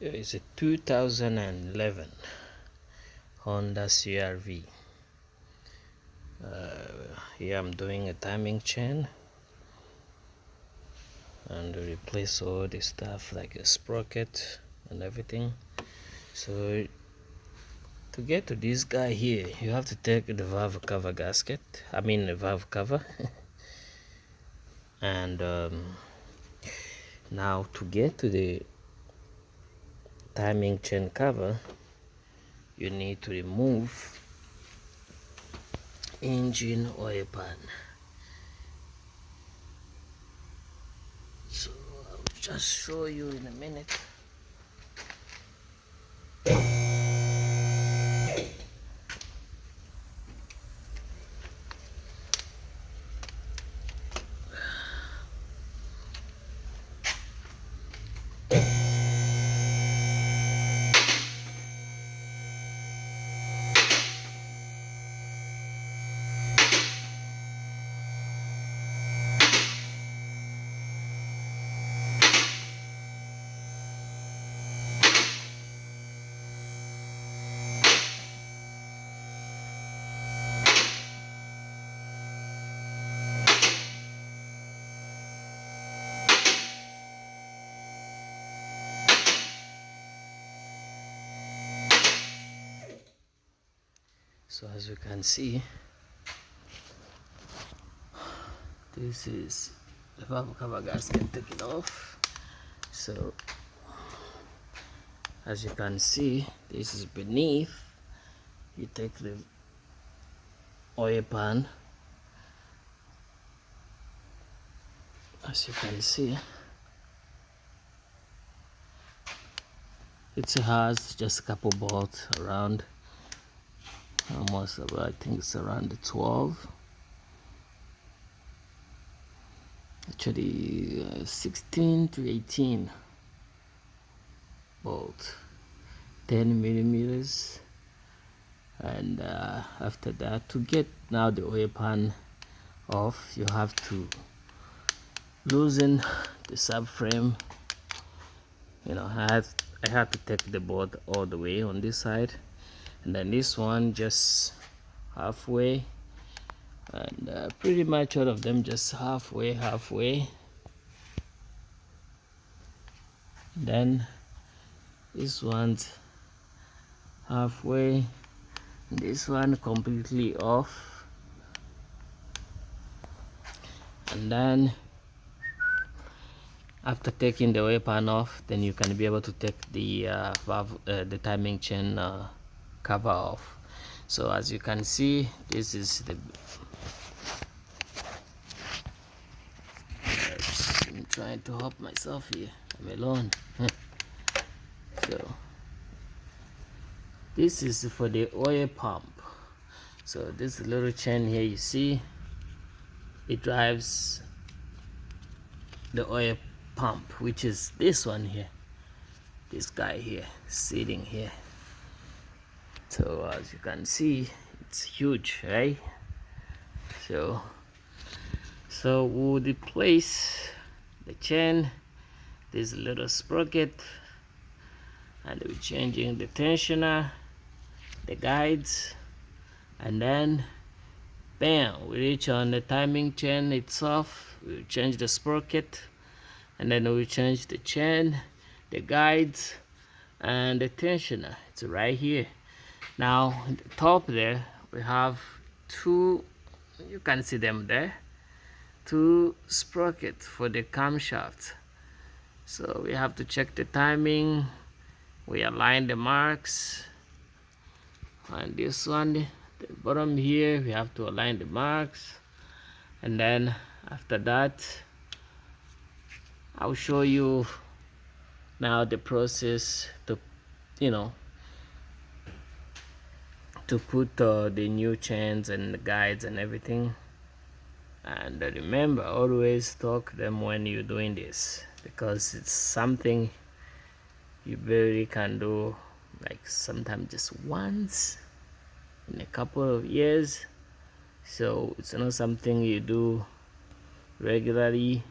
It's a 2011 Honda CR-V. Here I'm doing a timing chain and replace all the stuff like a sprocket and everything. So to get to this guy here, you have to take the valve cover gasket, the valve cover. And now to get to the timing chain cover, you need to remove engine oil pan. So I'll just show you in a minute. So as you can see, this is the valve cover gasket taken off. So as you can see, this is beneath. You take the oil pan, as you can see, it has just a couple bolts around, almost about, I think it's around the 12, actually 16 to 18 bolt, 10 millimeters. And after that, to get now the oil pan off, you have to loosen the subframe. I have to take the bolt all the way on this side, and then this one just halfway, and pretty much all of them just halfway. Then this one's halfway, this one completely off, and then after taking the oil pan off, then you can be able to take the the timing chain cover off. So as you can see, this is the I'm trying to help myself here, I'm alone. So this is for the oil pump. So this little chain here, you see, it drives the oil pump, which is this one here, this guy here sitting here. So as you can see, it's huge, right? So we'll replace the chain, this little sprocket, and we're changing the tensioner, the guides, and then bam, we reach on the timing chain itself. We change the sprocket, and then we change the chain, the guides, and the tensioner. It's right here. Now at the top there, we have two, you can see them there, two sprockets for the camshaft. So we have to check the timing, we align the marks, and this one, the bottom here, we have to align the marks. And then after that, I'll show you now the process to to put the new chains and the guides and everything. And remember, always talk them when you're doing this, because it's something you barely can do, like sometimes just once in a couple of years. So it's not something you do regularly,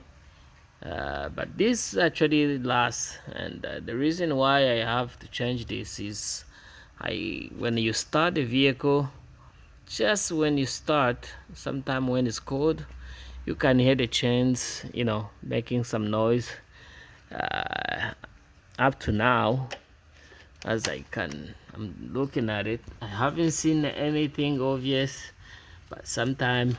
but this actually lasts, and the reason why I have to change this is when you start the vehicle, just when you start, sometime when it's cold, you can hear the chains, making some noise. Up to now, as I'm looking at it, I haven't seen anything obvious, but sometimes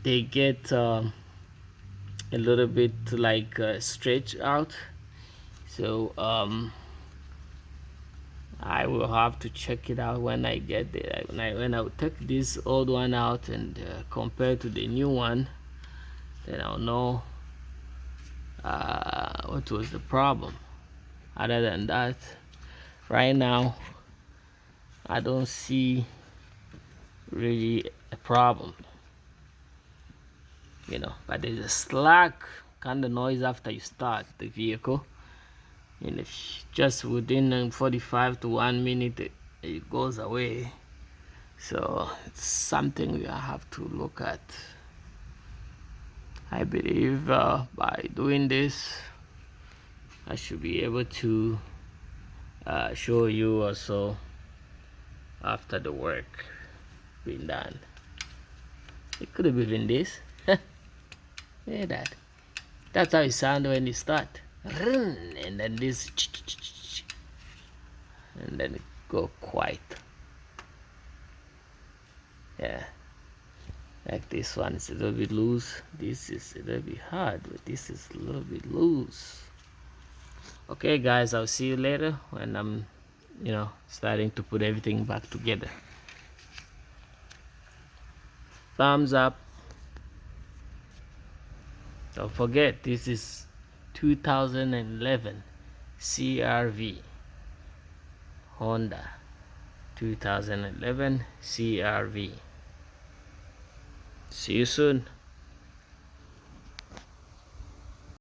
they get a little bit like stretched out. So I will have to check it out when I get there. When I take this old one out and compare to the new one, then I'll know what was the problem. Other than that, right now I don't see really a problem, but there's a slack kind of noise after you start the vehicle, and if just within 45 to 1 minute it goes away. So it's something we have to look at. I believe by doing this I should be able to show you also after the work being done. It could have been this. Hear that? That's how it sounds when you start. And then this, and then it go quiet. Yeah, like this one is a little bit loose. This is a little bit hard, but this is a little bit loose. Okay guys, I'll see you later when I'm starting to put everything back together. Thumbs up. Don't forget, this is 2011 CRV Honda 2011 CRV. See you soon.